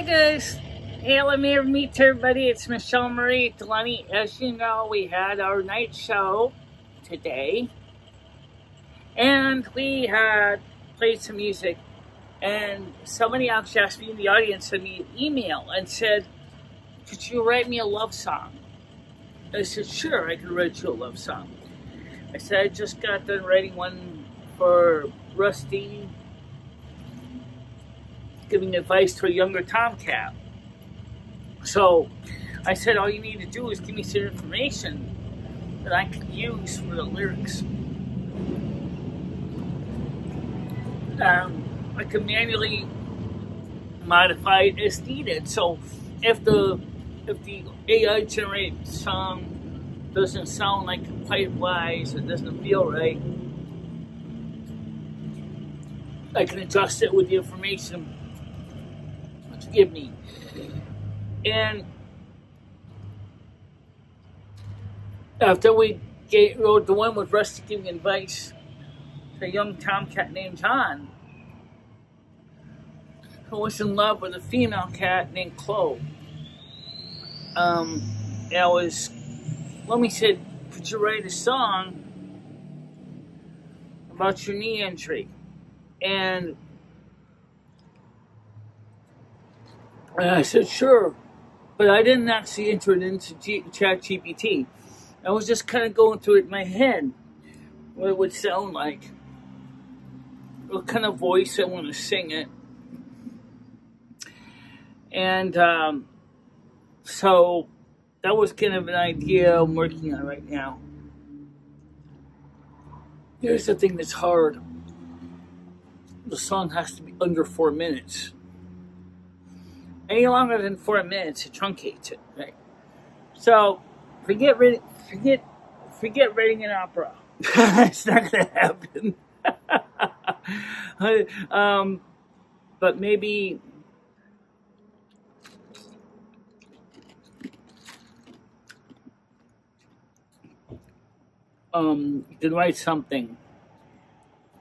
guys. Hey, let me meet everybody. It's MicheleMarieDalene. As you know, we had our night show today, and we had played some music, and somebody actually asked me in the audience, sent me an email and said, could you write me a love song? I said, sure, I can write you a love song. I said, I just got done writing one for Rusty, giving advice to a younger tomcat. So I said, all you need to do is give me some information that I can use for the lyrics. I can manually modify it as needed. So if the AI generated song doesn't sound like pipe wise, it doesn't feel right, I can adjust it with the information to give me. And after we wrote the one with Rusty giving advice to a young tomcat named John, who was in love with a female cat named Chloe. Lummy said, could you write a song about your knee injury? And I said, sure. But I didn't actually enter it into ChatGPT. I was just kind of going through it in my head, what it would sound like, what kind of voice I want to sing it. And so that was kind of an idea I'm working on right now. Here's the thing that's hard. The song has to be under 4 minutes. Any longer than 4 minutes, it truncates it, right? So forget writing an opera. It's not gonna happen. But maybe you can write something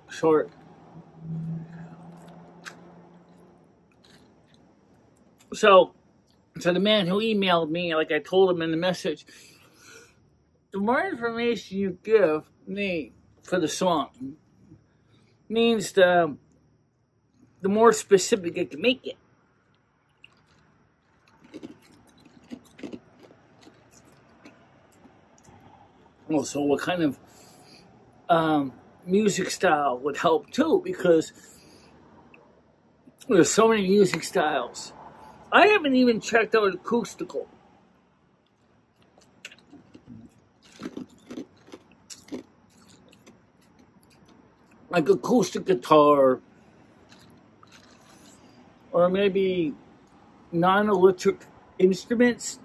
short. So the man who emailed me, like I told him in the message, the more information you give me for the song means the more specific I can make it. Also, what kind of music style would help too, because there's so many music styles. I haven't even checked out acoustical. Like acoustic guitar, or maybe non-electronic instruments,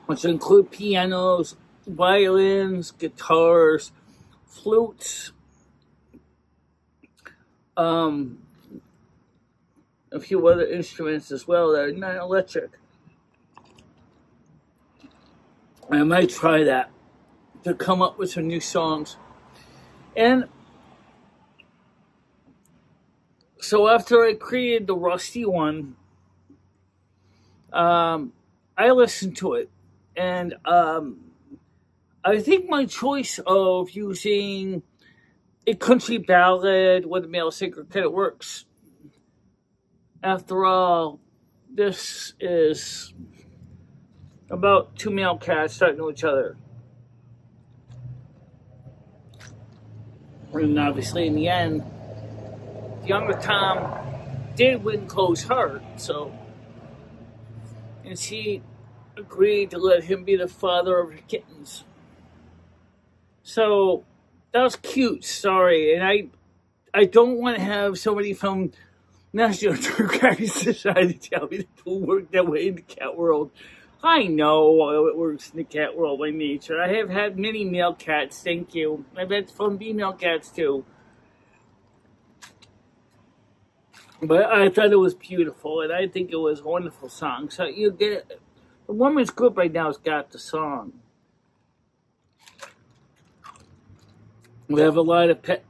which include pianos, violins, guitars, flutes, a few other instruments as well that are non-electric. I might try that to come up with some new songs. And so after I created the Rusty one, I listened to it, and I think my choice of using a country ballad with a male singer kind of works. After all, this is about two male cats talking to each other. And obviously in the end, the younger Tom did win Chloe's heart, and she agreed to let him be the father of her kittens. So that was cute, sorry, and I don't want to have somebody from National Geographic Society tell me that will work that way in the cat world. I know how it works in the cat world by nature. I have had many male cats, thank you. I've had some female cats too. But I thought it was beautiful, and I think it was a wonderful song. So you get it. The women's group right now has got the song. We have a lot of cat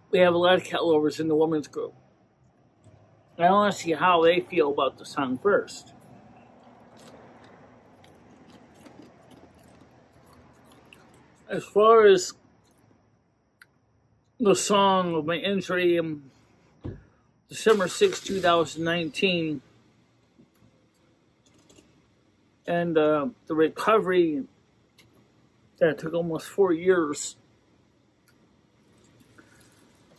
lovers in the women's group. I want to see how they feel about the song first. As far as the song of my injury, December 6, 2019, and the recovery that took almost 4 years.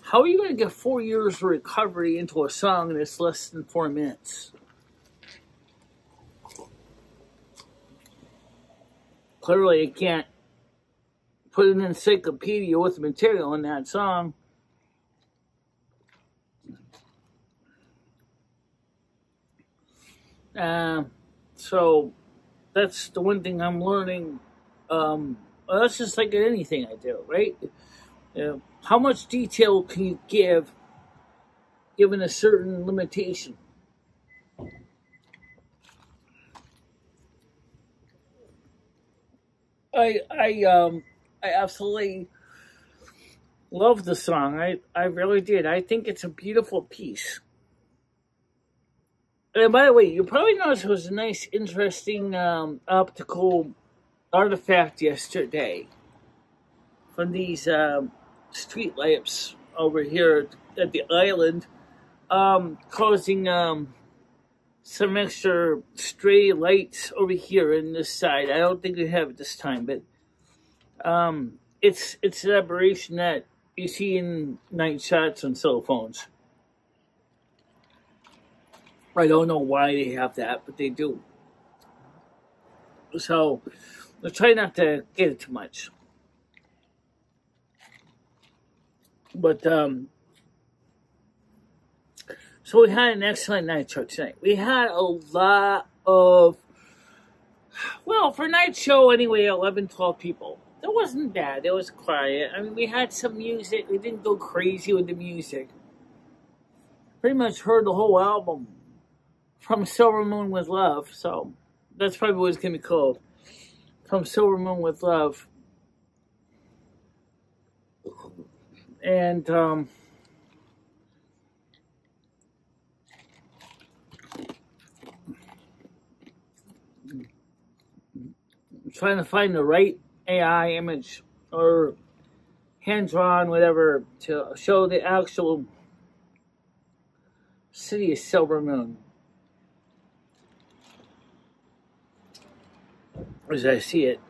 How are you going to get 4 years of recovery into a song that's less than 4 minutes? Clearly, you can't put an encyclopedia with material in that song. So that's the one thing I'm learning. Well, that's just like anything I do, right? How much detail can you give given a certain limitation? I absolutely love the song. I really did. I think it's a beautiful piece. And by the way, you probably noticed it was a nice, interesting optical artifact yesterday from these street lamps over here at the island, causing some extra stray lights over here in this side. I don't think we have it this time, but it's an aberration that you see in night shots on cell phones. I don't know why they have that, but they do. So let's try not to get it too much. But so we had an excellent night show tonight. We had a lot of, well, for night show anyway, 11, 12 people. It wasn't bad. It was quiet. I mean, we had some music. We didn't go crazy with the music. Pretty much heard the whole album from Silver Moon with Love. So that's probably what it's going to be called. From Silver Moon with Love. And trying to find the right AI image or hand-drawn, whatever, to show the actual city of Silver Moon as I see it.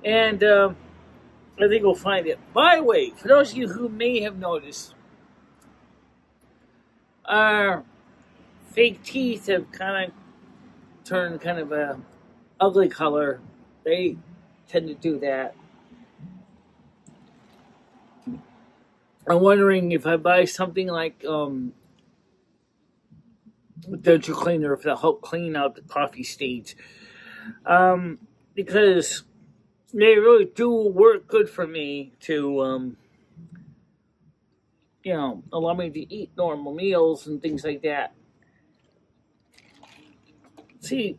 And I think we'll find it. By the way, for those of you who may have noticed, our fake teeth have kind of turned kind of a ugly color. They tend to do that. I'm wondering if I buy something like denture cleaner, if it'll help clean out the coffee stains. Because they really do work good for me to, you know, allow me to eat normal meals and things like that. See,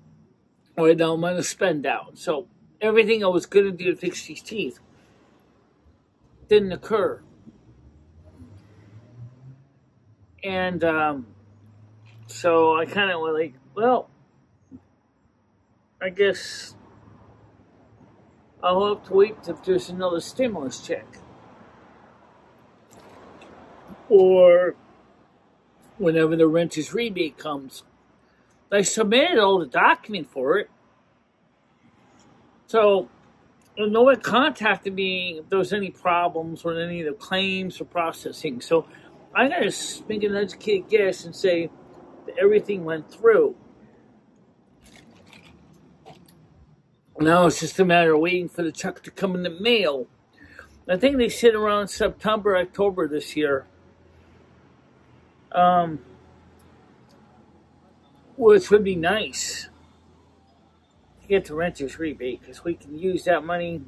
right now I'm on a spend down. So everything I was going to do to fix these teeth didn't occur. And so I kind of was like, well, I guess I'll have to wait if there's another stimulus check. Or whenever the renter's rebate comes. I submitted all the document for it. So no one contacted me if there was any problems with any of the claims or processing. So I'm going to make an educated guess and say that everything went through. Now it's just a matter of waiting for the check to come in the mail. I think they said around September, October this year. Which would be nice to get the renter's rebate, because we can use that money,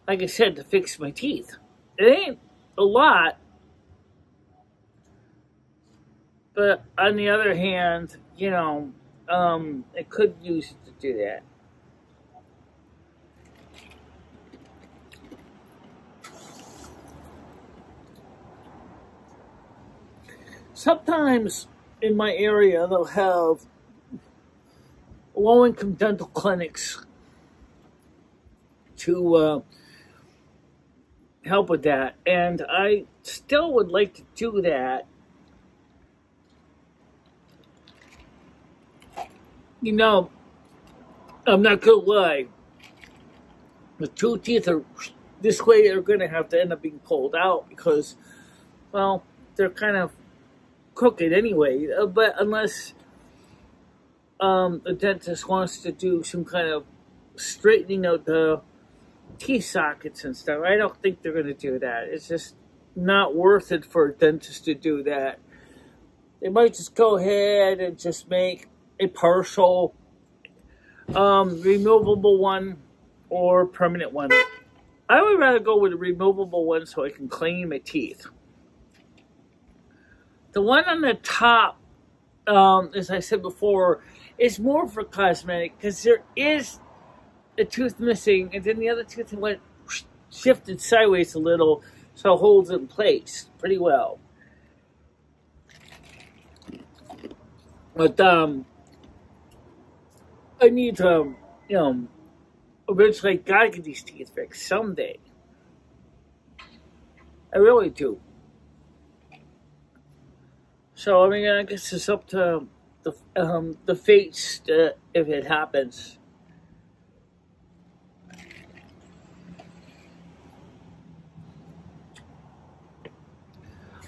like I said, to fix my teeth. It ain't a lot, but on the other hand, you know, I could use it to do that. sometimes in my area they'll have low-income dental clinics to help with that, and I still would like to do that. You know, I'm not gonna lie, the two teeth are this way, they're gonna have to end up being pulled out because, well, they're kind of crooked anyway, but unless the dentist wants to do some kind of straightening of the teeth sockets and stuff, I don't think they're going to do that. It's just not worth it for a dentist to do that. They might just go ahead and just make a partial removable one or permanent one. I would rather go with a removable one so I can clean my teeth. The one on the top, as I said before, is more for cosmetic because there is a tooth missing, and then the other tooth went shifted sideways a little, so it holds it in place pretty well. But I need to, eventually I gotta get these teeth fixed someday. I really do. So I mean, I guess it's up to the fates if it happens.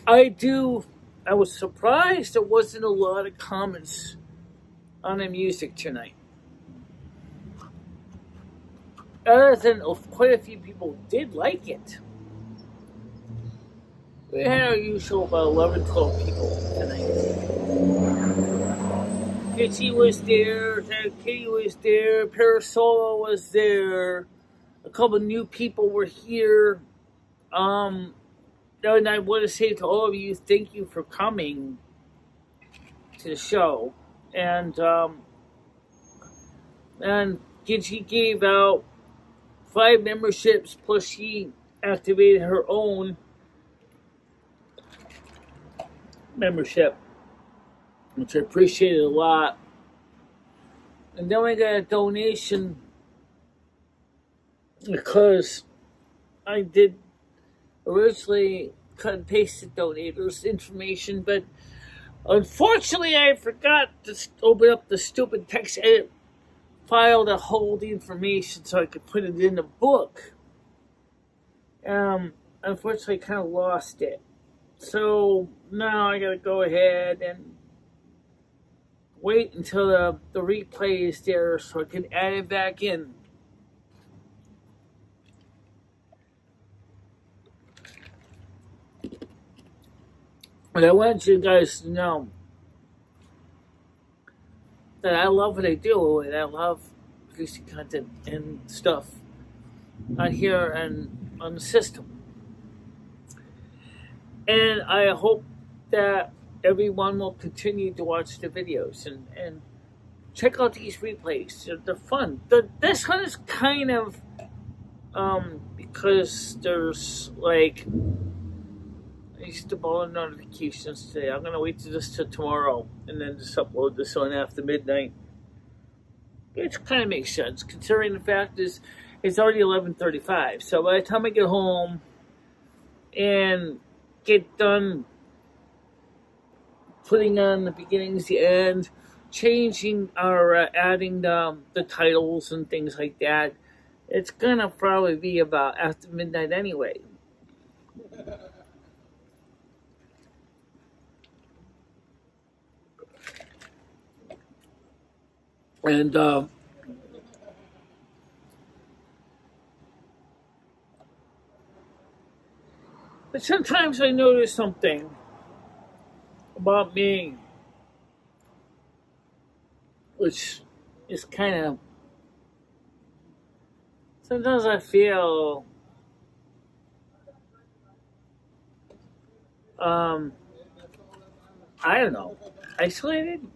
I was surprised there wasn't a lot of comments on the music tonight. Other than quite a few people did like it. We had our usual about 11, 12 people tonight. Kitty was there, Kitty was there, Parasola was there, a couple new people were here. And I want to say to all of you, thank you for coming to the show. And she gave out 5 memberships, plus she activated her own membership, which I appreciated a lot. And then I got a donation because I did originally cut and paste the donators' information, but unfortunately I forgot to open up the stupid text edit file to hold the information so I could put it in the book. Unfortunately I kind of lost it. So now I gotta go ahead and wait until the replay is there so I can add it back in. But I want you guys to know that I love what I do, and I love producing content and stuff on here and on the system. And I hope that everyone will continue to watch the videos and check out these replays. They're fun. This one is kind of because there's like, I used to ball in notifications today. I'm gonna wait till tomorrow and then just upload this one after midnight. Which kind of makes sense considering the fact is it's already 11:35. So by the time I get home and get done putting on the beginnings, the end, changing or adding the titles and things like that, it's gonna probably be about after midnight anyway. And but sometimes I notice something about me, which is kind of, sometimes I feel I don't know, isolated.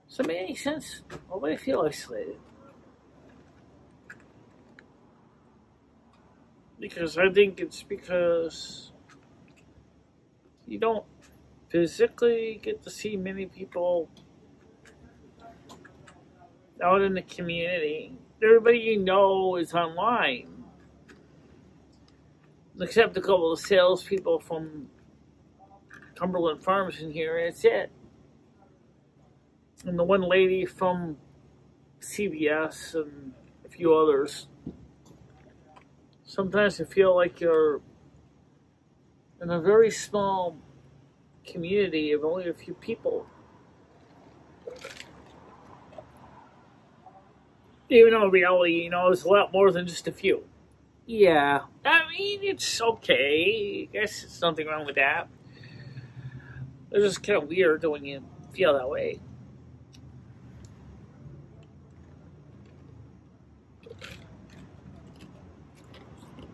Does that make any sense? Why would I feel isolated? Because I think it's because You don't physically get to see many people out in the community. Everybody you know is online, except a couple of salespeople from Cumberland Farms in here. That's it. And the one lady from CVS and a few others. Sometimes I feel like you're in a very small community of only a few people. Even though in reality, you know, it's a lot more than just a few. Yeah, I mean, it's okay. I guess there's nothing wrong with that. It's just kind of weird when you feel that way.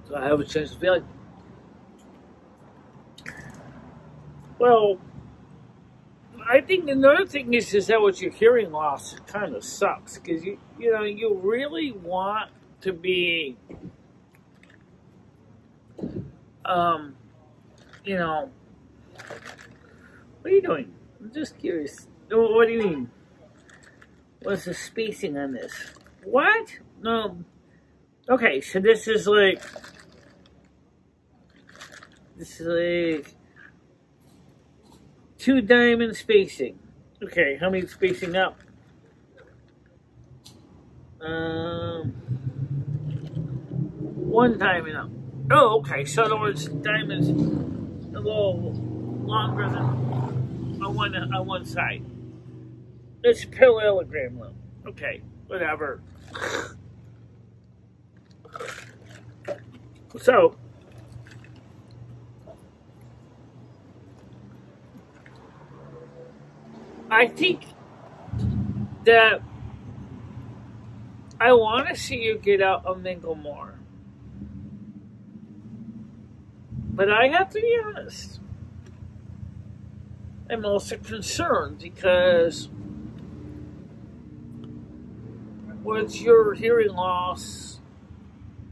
So I have a chance to feel like, well, I think another thing is that with your hearing loss, it kind of sucks because you know you really want to be, you know, what are you doing? I'm just curious. What do you mean? What's the spacing on this? What? No. Okay, so this is like 2 diamond spacing. Okay, how many spacing up? 1 diamond up. Oh, okay. So in other words, diamond's a little longer than on one side. It's parallelogram loop. Okay, whatever. So I think that I want to see you get out and mingle more. But I have to be honest. I'm also concerned because with your hearing loss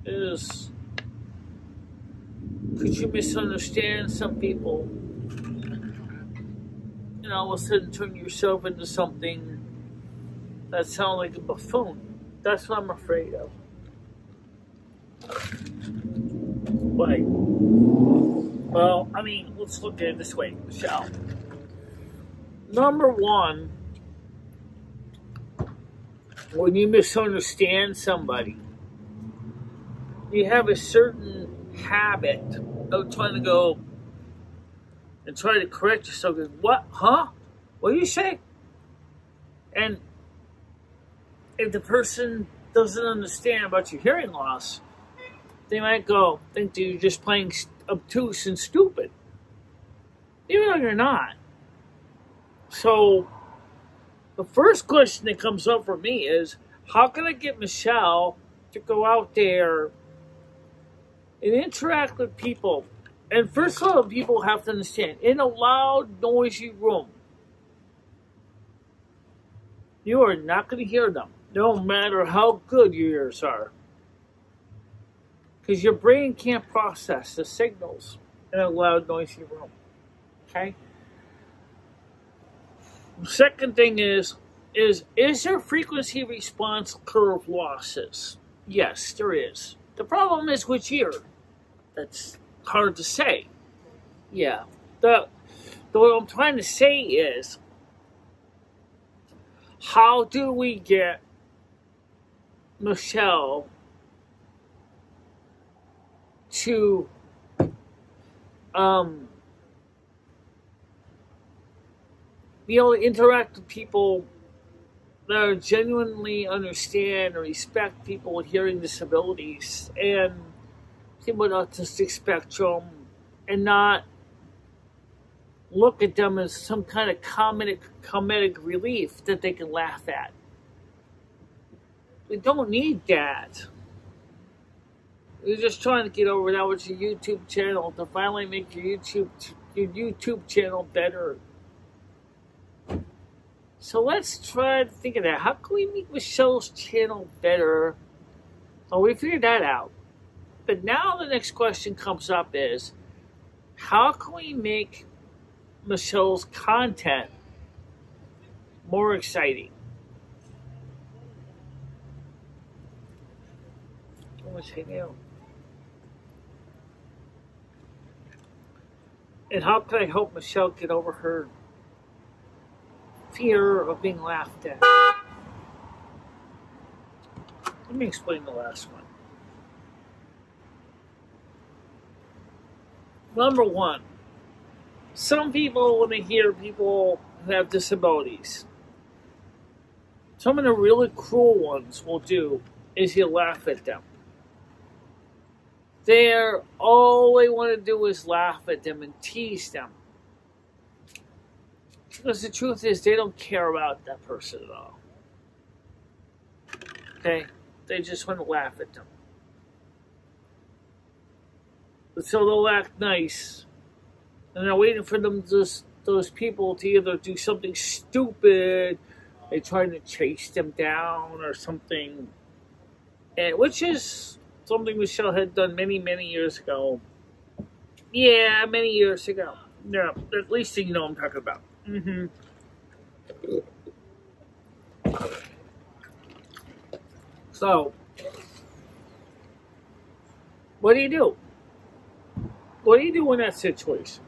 is, could you misunderstand some people? And all of a sudden turn yourself into something that sounds like a buffoon. That's what I'm afraid of. Like, well, I mean, let's look at it this way, Michelle. Number one, when you misunderstand somebody, you have a certain habit of trying to go and try to correct yourself. What? Huh? What do you say? And if the person doesn't understand about your hearing loss, they might think that you're just playing obtuse and stupid, even though you're not. So the first question that comes up for me is, how can I get Michelle to go out there and interact with people? And first of all, people have to understand, in a loud, noisy room, you are not going to hear them, no matter how good your ears are. Because your brain can't process the signals in a loud, noisy room. Okay? The second thing is there frequency response curve losses? Yes, there is. The problem is which ear. That's hard to say. Yeah. What I'm trying to say is, how do we get Michelle to be able to interact with people that are genuinely understand and respect people with hearing disabilities and people with autistic spectrum, and not look at them as some kind of comedic relief that they can laugh at. We don't need that. You're just trying to get over that with your YouTube channel to finally make your YouTube channel better. So let's try to think of that. How can we make Michelle's channel better? Oh, we figured that out. But now the next question comes up is, how can we make Michelle's content more exciting. I wish I knew. And how can I help Michelle get over her fear of being laughed at? Let me explain the last one. Number one, some people, when they hear people who have disabilities, some of the really cruel ones will do is you laugh at them. All they want to do is laugh at them and tease them. Because the truth is, they don't care about that person at all. Okay? They just want to laugh at them. So they'll act nice. And they're waiting for those people to either do something stupid, they're trying to chase them down or something. And which is something Michelle had done many, many years ago. Yeah, many years ago. Yeah, at least you know what I'm talking about. Mm-hmm. So, what do you do? What do you do in that situation?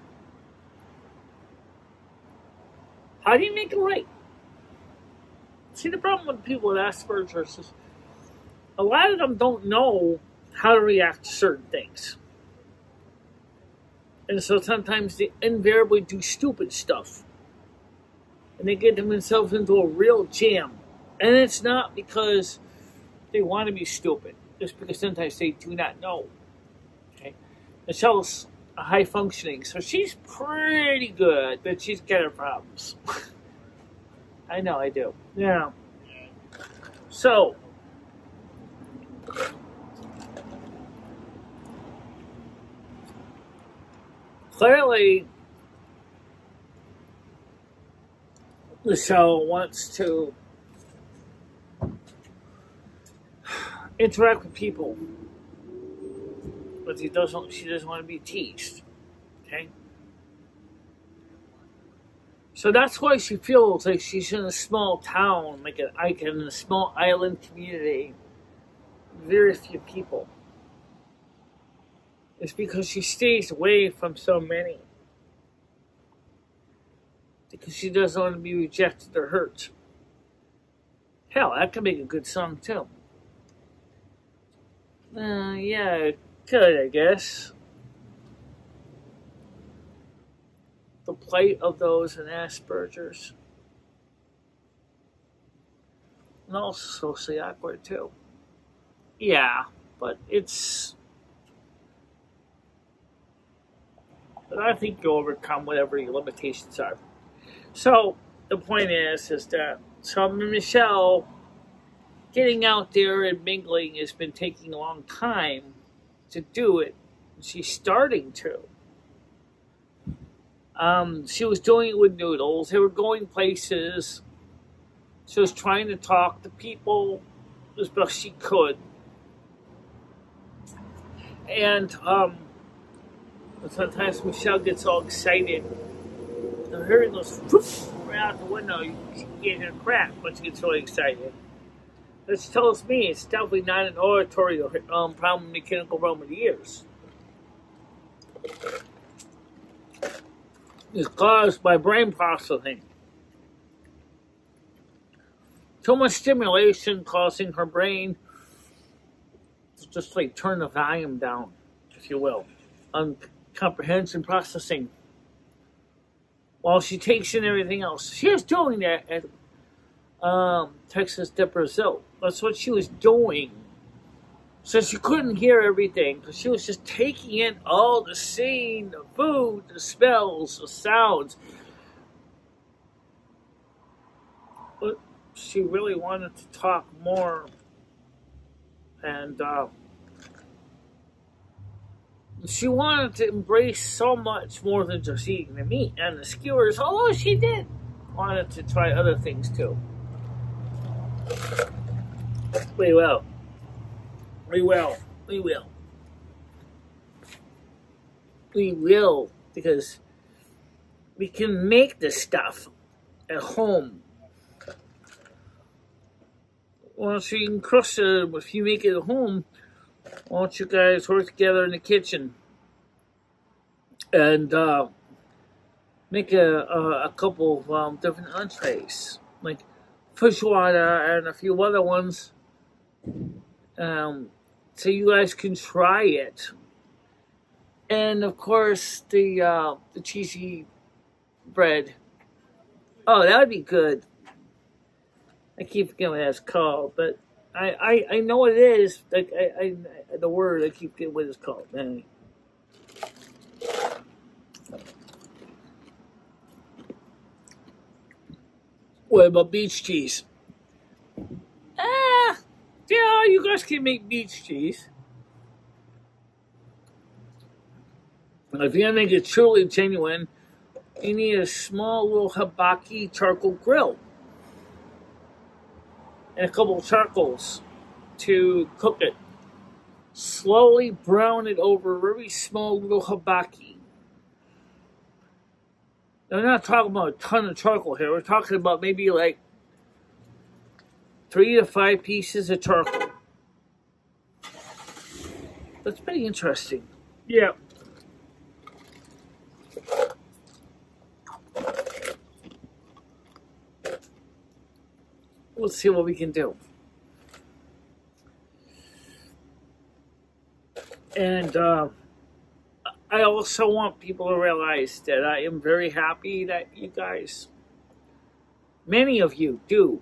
How do you make it right? See, the problem with people with Asperger's is a lot of them don't know how to react to certain things. And so sometimes they invariably do stupid stuff. And they get themselves into a real jam. And it's not because they want to be stupid. It's because sometimes they do not know. Okay? Michelle's high functioning, so she's pretty good, but she's got her problems. I know, I do. Yeah. So, clearly, Michelle wants to interact with people, but she doesn't want to be teased. Okay? So that's why she feels like she's in a small town, like in a small island community. Very few people. It's because she stays away from so many. Because she doesn't want to be rejected or hurt. Hell, that could make a good song too. Yeah, it could, I guess. The plight of those in Asperger's. And also socially awkward too. Yeah, but I think you'll overcome whatever your limitations are. So, the point is that Michelle, getting out there and mingling has been taking a long time to do it. She's starting to. She was doing it with Noodles. They were going places. She was trying to talk to people as best she could. And sometimes Michelle gets all excited. And her goes right out the window. You can't hear crap when she gets really excited. This tells me it's definitely not an auditory problem, mechanical realm of the ears. It's caused by brain processing. Too much stimulation causing her brain to just like turn the volume down, if you will, on comprehension processing. While she takes in everything else. She was doing that at Texas de Brazil. That's what she was doing. So she couldn't hear everything because she was just taking in all the scene, the food, the smells, the sounds. But she really wanted to talk more. And she wanted to embrace so much more than just eating the meat and the skewers, although she did wanted to try other things too. We will. We will. We will. We will, because we can make this stuff at home. Well, so you can crush it. If you make it at home, why don't you guys work together in the kitchen and make a couple of different entrees, like fish water and a few other ones, so you guys can try it. And of course, the cheesy bread. Oh, that would be good. I keep forgetting what that's called, but I know what it is. Like the word, I keep forgetting what it's called. Anyway. What about beach cheese? Yeah, you guys can make beach cheese. If you're gonna make it truly genuine, you need a small little hibachi charcoal grill and a couple of charcoals to cook it. Slowly brown it over a very small little hibachi. Now, we're not talking about a ton of charcoal here. We're talking about maybe like 3 to 5 pieces of charcoal. That's pretty interesting. Yeah. Let's see what we can do. And I also want people to realize that I am very happy that you guys, many of you, do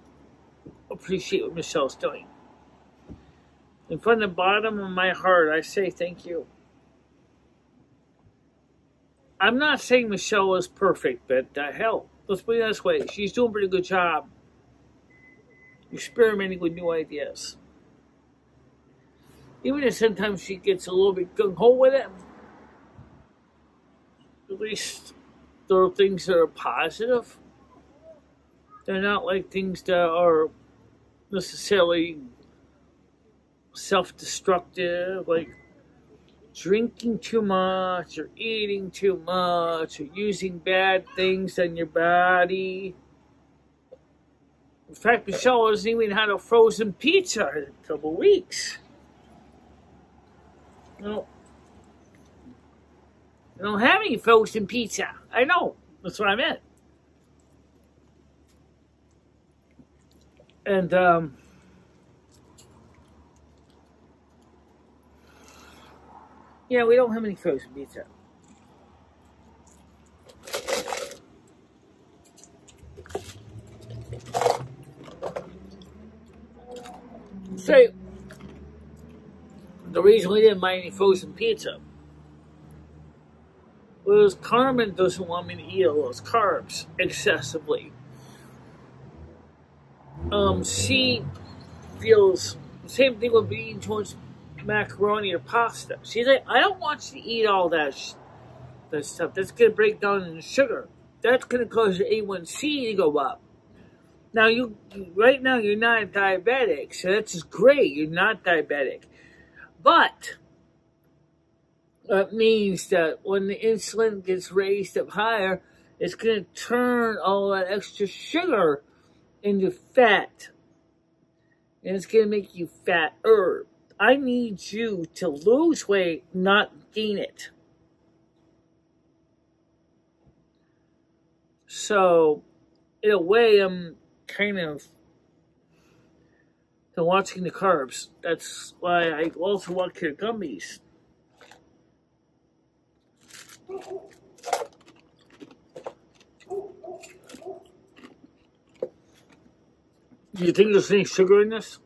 appreciate what Michele's doing. And from the bottom of my heart, I say thank you. I'm not saying Michele is perfect, but hell, let's put it this way. She's doing a pretty good job experimenting with new ideas. Even if sometimes she gets a little bit gung-ho with it, at least there are things that are positive. They're not like things that are necessarily self-destructive, like drinking too much or eating too much or using bad things on your body. In fact, Michele hasn't even had a frozen pizza in a couple weeks. No. I don't have any frozen pizza. I know. That's what I meant. And, yeah, we don't have any frozen pizza. So, the reason we didn't buy any frozen pizza was Carmen doesn't want me to eat all those carbs excessively. She feels the same thing with eating too much macaroni or pasta. She's like, I don't want you to eat all that stuff. That's going to break down in sugar. That's going to cause your A1C to go up. Now, right now, you're not diabetic, so that's just great. You're not diabetic. But that means that when the insulin gets raised up higher, it's going to turn all that extra sugar into fat. And it's going to make you fatter. I need you to lose weight, not gain it. So, in a way, I'm kind of watching the carbs. That's why I also watch your gummies. Do you think there's any sugar in this?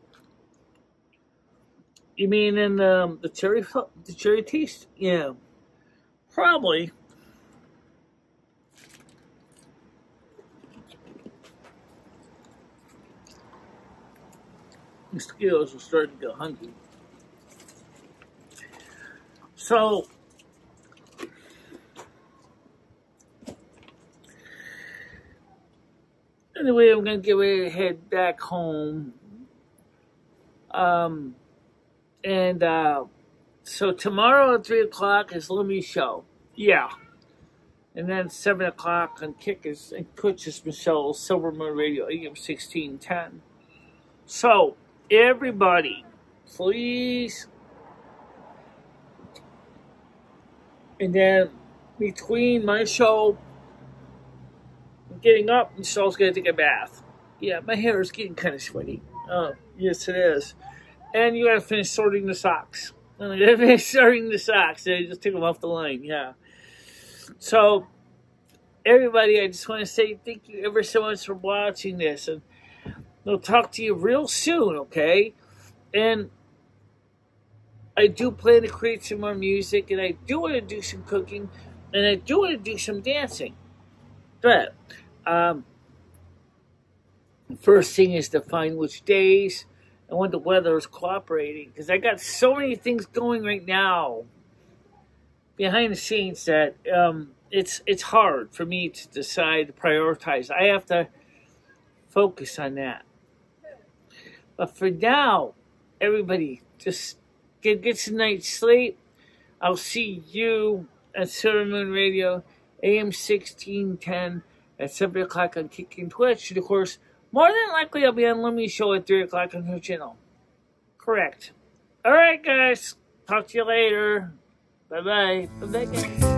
You mean in the cherry taste? Yeah, probably. Mosquitoes are starting to get hungry. So, anyway, I'm going to get ready to head back home. So tomorrow at 3 o'clock is Limmy's show. Yeah. And then 7 o'clock on Kick and Twitch is Michelle Silver Moon Radio, AM 1610. So, everybody, please. And then, between my show and getting up, Michelle's going to take a bath. Yeah, my hair is getting kind of sweaty. Oh, yes, it is. And you got to finish sorting the socks. And I got to finish sorting the socks. I just took them off the line, yeah. So, everybody, I just want to say thank you ever so much for watching this. And I'll talk to you real soon, okay? And I do plan to create some more music. And I do want to do some cooking. And I do want to do some dancing. But, the first thing is to find which days and when the weather is cooperating. Because I got so many things going right now behind the scenes that it's hard for me to decide to prioritize. I have to focus on that. But for now, everybody, just get some night's sleep. I'll see you at Silver Moon Radio, AM 1610 at 7 o'clock on Kick and Twitch. And of course, more than likely, I'll be on Lummy's show at 3 o'clock on her channel. Correct. All right, guys. Talk to you later. Bye-bye. Bye-bye, guys.